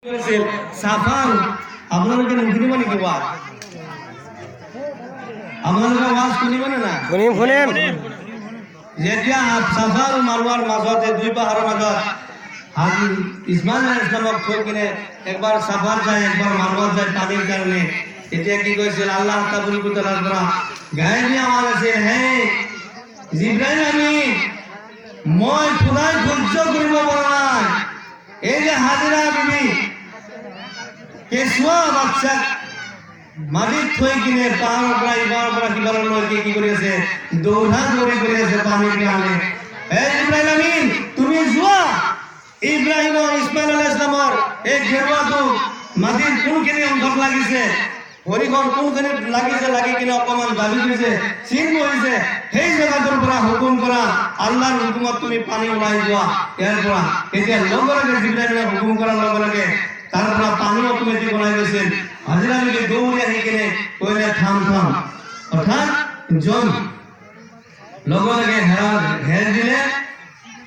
সাফান আপোনালোকে নুশুনিব নেকি ৱাজ? আপোনালোকে ৱাজ শুনিব নে না? শুনিম। যেতিয়া চাফা আৰু মাৰোৱাৰ মাজত দুই পাহাৰৰ মাজত হাজি ইছমাইল আলাইহিছ সালামক থৈ কিনে একবাৰ চাফাত যায় একবাৰ মাৰোৱাত যায় পানীৰ কাৰণে, তেতিয়া কি কৈছিল আল্লাহ তাবাৰকাতালাৰ পৰা গায়বী আৱাজ আছিল, হে জিব্ৰাইল আমিন, মই খুদাই সহ্য কৰিব পৰা নাই, এই যে হাজিৰা বিবি কেঁচুৱা বাচ্চাক মাটিত থৈ কিনে পাহাৰৰ পৰা ইবাৰৰ পৰা সিবাৰলৈকে কি কৰি আছে, দৌৰা দৌৰি কৰি আছে পানীৰ কাৰণে। হে জিব্ৰাইল আমিন, তুমি যোৱা ইব্ৰাহিম ইছমাইল আলাইহিছ সালামৰ এই গেৰুৱাটো মাটিৰ কোনখিনি অংশত লাগিছে, ভৰিখন কোনখিনিত লাগিছে, লাগি কিনে অকণমান দাবি কৰিছে, চিন বহিছে, সেই জেগাটোৰ পৰা হুকুম কৰা, আল্লাহৰ হুকুমত তুমি পানী ওলাই যোৱা ইয়াৰ পৰা। এতিয়া লগে লগে জিব্ৰাইলে হুকুম কৰাৰ লগে লগে তাৰ পৰা পানী অট'মেটিক ওলাই গৈছিল। হাজিৰা বিবি দৌৰি আহি কিনে কৈলে থাম, অৰ্থাৎ জম। লগে লগে হেৰ দিলে,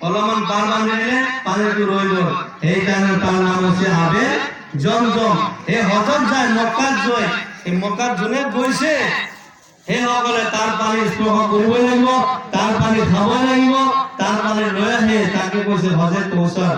অলপমান পাৰ বান্ধি দিলে, পানীটো ৰৈ গ'ল। সেইকাৰণে তাৰ নাম হৈছে আবে জমজম। এই হজত যায় মক্কাত যায়, এই মক্কাত যোনে গৈছে সেইসকলে তাৰ পানী স্পৰ্শ কৰিবই লাগিব, তাৰ পানী খাবই লাগিব, তাৰ পানী লৈ আহে, তাকে কৈছে হজে কৌচৰ,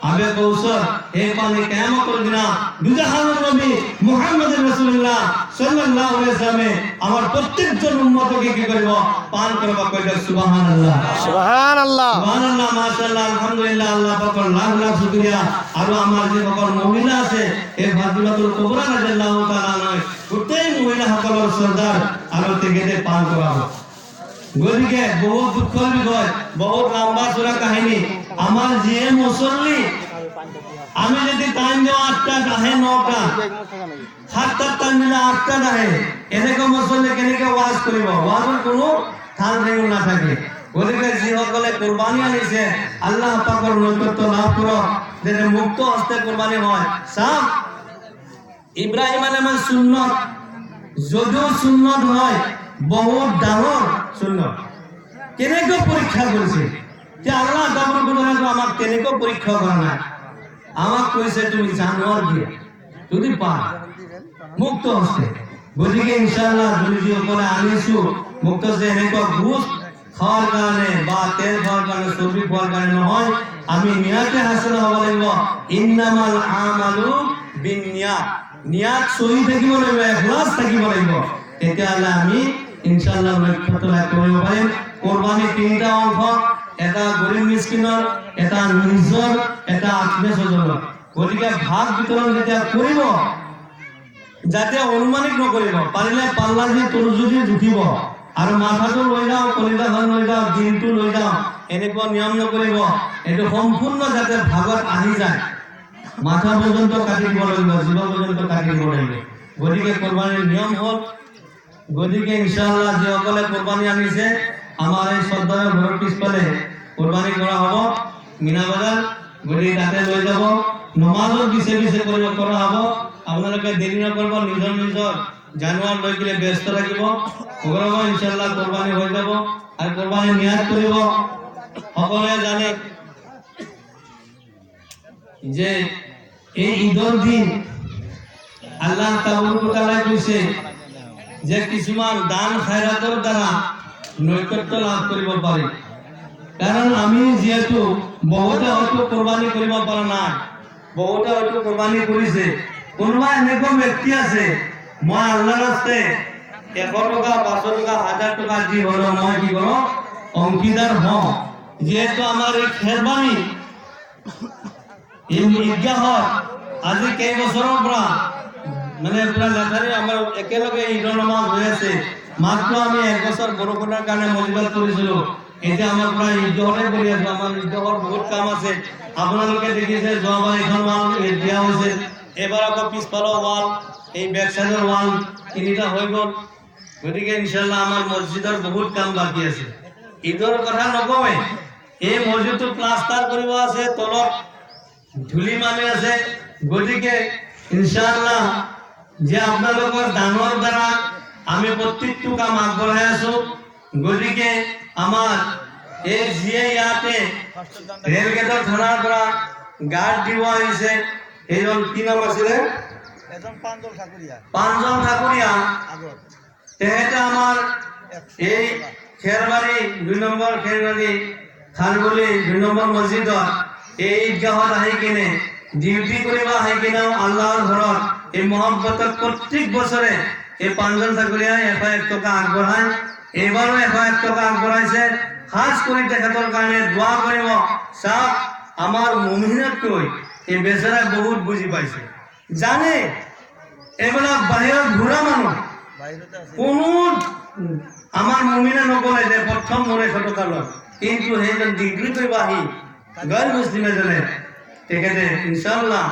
আবে কৌচৰ। এই পানী কিয়ামতৰ দিনা দুজাহানৰ নবী মুহাম্মদ রাসূলুল্লাহ সাল্লাল্লাহু আলাইহি ওয়াসাল্লামে আমার প্রত্যেকজন উম্মতকে কি করব, পান করব। কইলে সুবহানাল্লাহ, সুবহানাল্লাহ, সুবহানাল্লাহ, মাশাআল্লাহ, আলহামদুলিল্লাহ, আল্লাহ পাকের লাখ লাখ শুকরিয়া। আর আমার যে সকল মহিলা আছে এই ফাতিমাতুল কুবরা রাদিয়াল্লাহু তাআলা নয়, গোটেই মহিলা সকলের সরদার আলোতে গেতে পান করাবো। গদিকে বহুত দুঃখের বিষয়, বহুত লম্বা চূড়া কাহিনী। আমার যে মুসল্লি, আমি যদি টাইম দেওয়া 8টা আহে 9টা, 7টার টাইম দিলে 8টা আহে, এনেকে মুসল্লি কেনেকে ওয়াজ কৰিব? ওয়াজৰ কোনো ঠান ঠেঙুল নাথাকে। গতিকে যিসকলে কোরবানি আনিছে আল্লাহ পাকৰ নৈকট্য লাভ কৰক, যেনে মুক্ত হস্তে কোরবানি হয়। চাওক, ইব্ৰাহিম আলাইহিছ সুন্নত যদিও সুন্নত হয়, বহুত ডাঙৰ সুন্নত। কেনেকৈ পৰীক্ষা কৰিছে যে আল্লাহ তাবাৰকাতালা আমাক কেনেকৈ পৰীক্ষা কৰা নাই, আমাক কৈছে তুমি জানোয়ার দিয়ে যদি পার মুক্ত হস্তে। গতিকে ইনশাআল্লাহ যদি যিসকলে আনিছো মুক্ত হস্তে, এনেকুৱা ঘুষ খাওয়ার কারণে বা তেল খাওয়ার কারণে, চর্বি খাওয়ার কারণে নহয়, আমি নিয়াতে হাসিল হব লাগিব। ইন্নামাল আমালু বিন্নিয়াত, নিয়াত সহি থাকিব লাগিব, ইখলাস থাকিব লাগিব, তেতিয়াহ'লে আমি ইনশাআল্লাহ লক্ষ্যত লাভ কৰিব পাৰিম। কোরবানি 3টা অংশ, এটা গরিব মিসকিনৰ, এটা নিজৰ, এটা আত্মীয় স্বজনৰ। গতিকে ভাগ বিতৰণ যেতিয়া কৰিব, যাতে অনুমানিক নকৰিব, পাৰিলে পাল্লা দি তলজুদি জুখিব, আৰু মাথাটো লৈ যাওঁ, কলিজাখন লৈ যাওঁ, দিনটো লৈ যাওঁ, এনেকুৱা নিয়ম নকৰিব। এইটো সম্পূৰ্ণ যাতে ভাগত আহি যায়, মাথা পৰ্যন্ত কাটি দিব লাগিব, জীৱ পৰ্যন্ত কাটি দিব লাগিব। গতিকে কোরবানিৰ নিয়ম হ'ল, গতিকে ইনশাআল্লাহ যিসকলে কোরবানি আনিছে আমাৰ এই শ্ৰদ্ধাৰ ঘৰৰ পিছফালে কোরবানি কৰা হ'ব, মিনা বজাৰ। গতিকে তাতে লৈ যাব, নমাজৰ পিছে পিছে কৰা হ'ব। আপোনালোকে দেৰি নকৰিব, নিজৰ নিজৰ জানুৱাৰ লৈ কিনে ব্যস্ত থাকিব। কৰিব ইনশাআল্লাহ, কোরবানি হৈ যাব। আৰু কোরবানি নিয়াত কৰিব। সকলোৱে জানে যে এই ঈদৰ দিন আল্লাহ তাবাৰকাতালা কৈছে যে কিছুমান দান খায়ৰাতৰ দ্বাৰা নৈকট্য লাভ কৰিব পাৰি। কাৰণ আমি যিহেতু বহুতে হয়তো কোরবানি কৰিব পৰা নাই, বহুতে হয়তো কোরবানি কৰিছে। কোনোবা এনেকুৱা ব্যক্তি আছে, মই আল্লাহৰ ৰাস্তাতে 100 টকা, 500 টকা, 1000 টকা দি হ'লেও মই কি কৰোঁ, অংশীদাৰ হওঁ। যিহেতু আমাৰ এই খেৰবানী এই ঈদগাহত আজি কেইবছৰৰ পৰা মানে পুৰা লেঠাৰি আমাৰ একেলগে ঈদৰ নামাজ হৈ আছে। মাত্ৰ আমি 1 বছৰ বৰষুণৰ কাৰণে মজিবাত কৰিছিলো, এতিয়া আমাৰ পুৰা ঈদগাহতে কৰি আছো। আমাৰ ঈদগাহৰ বহুত কাম আছে। আপোনালোকে দেখিছে যোৱাবাৰ এখন ৱাল দিয়া হৈছে, এবাৰ আকৌ পিছফালৰ ৱাল, এই বেক চাইডৰ ৱাল 3টা হৈ গ'ল। গতিকে ইনশাআল্লাহ আমাৰ মছজিদৰ বহুত কাম বাকী আছে। ঈদৰ কথা নকওঁৱে, এই মছজিদটো প্লাষ্টাৰ কৰিব আছে, তলত ধূলি মানি আছে। গতিকে ইনশাআল্লাহ যে আপোনালোকৰ দানৰ দ্বাৰা আমি প্ৰত্যেকটো কাম আগবঢ়াই আছো। গতিকে আমাৰ এই যিয়ে ইয়াতে ৰেলগেটৰ থানাৰ পৰা গাৰ্ড দিব আহিছে, এইজন কি নাম আছিলে পাঁচজন ঠাকুরিয়া তেহেতে আমার এই খেরবাড়ি 2 নম্বৰ খেরবাড়ি খারগুলি 2 নম্বৰ মসজিদত এই ঈদগাহত আহি কিনে ডিউটি কৰিব আহি কিনেও আল্লাহর ঘৰত এই মহব্বতত প্রত্যেক বছরে এই পাঁচজন ঠাকুরিয়া 101 টকা আগবঢ়ায় এবারও 101 টকা আগবঢ়াইছে খাস করে তেখেতৰ কাৰণে দোয়া কৰিব চাওক আমার মুমিনতকৈ এই বেচারা বহুত বুঝি পাইছে জানে এবিলাক বাহিৰত ঘূৰা মানুহ কোনো আমার মুমিনে নকলে যে প্রথম মনে 100 টকা লয় কিন্তু সেইজন ডিগ্রি কৰিব আহি গैर মুসলিম এজনে তেখেতে ইনশাআল্লাহ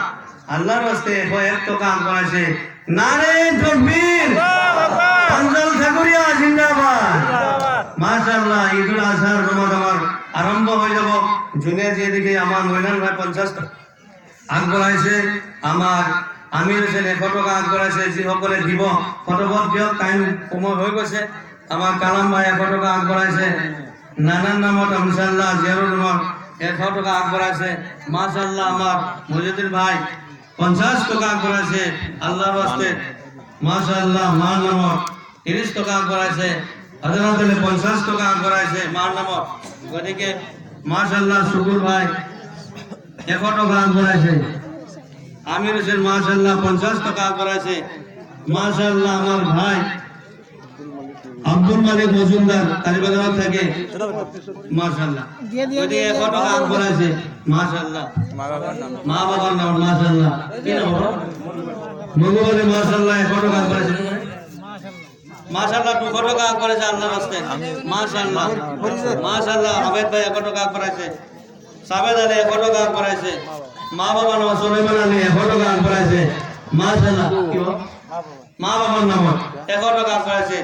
আল্লাহর রাস্তে 101 টকা আগবঢ়াইছে নারে তাকবীর পাঁচজন ঠাকুরিয়া জিন্দাবাদ মাশাআল্লাহ ঈদুল আজহার নামাজ আমার আরম্ভ হয়ে যাব জুনে যেদিকে আমার ময়দান ভাই 50 টাকা আগবঢ়াইছে আমার আমির হোসেন 100 টাকা আগবঢ়াইছে যিসকলে দিব ফটোফট দিয়ক টাইম সময় হৈ গৈছে আমার কালাম ভাই 100 টাকা আগবঢ়াইছে নানান নামত ইনশাআল্লাহ জিয়ারুল নামত 100 টাকা আগবঢ়াইছে মাশাআল্লাহ আমার মজিদুল ভাই 50 টাকা আগবঢ়াইছে আল্লাহর রাস্তে মাশাআল্লাহ মার নামত 30 টাকা আগবঢ়াইছে হযরত আলী 50 টাকা আগবঢ়াইছে মার নামত গতিকে মাশাআল্লাহ শুকুর ভাই 100 টাকা আগবঢ়াইছে আমির হোসেন মাশাআল্লাহ 50 টাকা আগবঢ়াইছে মাশাআল্লাহ আমার ভাই আব্দুল মালিক মজুমদার কালীবাজার থেকে মাশাআল্লাহ গতিকে 100 টাকা আগবঢ়াইছে মাশাআল্লাহ মা বাবার নাম মাশাআল্লাহ কি নাম মগুবলে মাশাআল্লাহ 100 টাকা আগবঢ়াইছে মাশাআল্লাহ 200 টাকা আগবঢ়াইছে আল্লাহর রাস্তায় মাশাআল্লাহ মাশাআল্লাহ আবেদ ভাই 100 টাকা আগবঢ়াইছে সাবেদ আলী 100 টাকা আগবঢ়াইছে মা বাবার নাম সুলাইমান আলী 100 টাকা আগবঢ়াইছে মাশাআল্লাহ কি মা বাবার নাম 100 টাকা আগবঢ়াইছে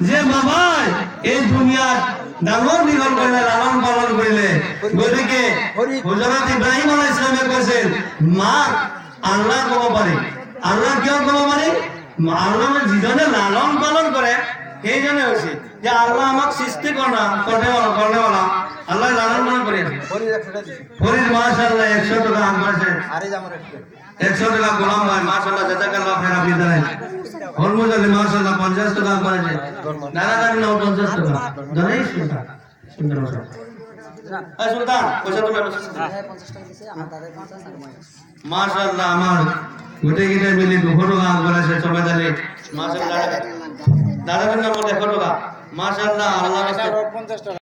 যে বাবাই এই দুনিয়াত ডাঙৰ দীঘল কৰিলে লালন পালন কৰিলে গতিকে হযরত ইব্রাহিম আলাইহিস সালামে কৈছিল মা আল্লাহ ক'ব পাৰি আল্লাহ কিয় ক'ব পাৰি আল্লাহ যিজনে লালন পালন কৰে সেইজনে হৈছে যে আল্লাহ আমাক সৃষ্টি করতে আল্লাহ লালন পালন করে ফরিদ মাশাআল্লাহ 100 টাকা আগবঢ়াইছে 100 টাকা গোলাম ভাই মাশাআল্লাহ জাযাকাল্লাহ খাইর আপনি দেন হরমুজ আলী মাশাআল্লাহ 50 টাকা আগবঢ়াইছে নারায়ণ নাও 50 টাকা জানাই সুন্দর সুলতান পয়সা তুমি 50 টাকা দিছে আমার দাদা 50 আর মাশাআল্লাহ আমার গোটে গিটা মিলি 200 টাকা আগবঢ়াইছে সবাই জানে মাশাআল্লাহ দাদার নাম 100 টাকা মাশাআল্লাহ আল্লাহর রাস্তায় 50 টাকা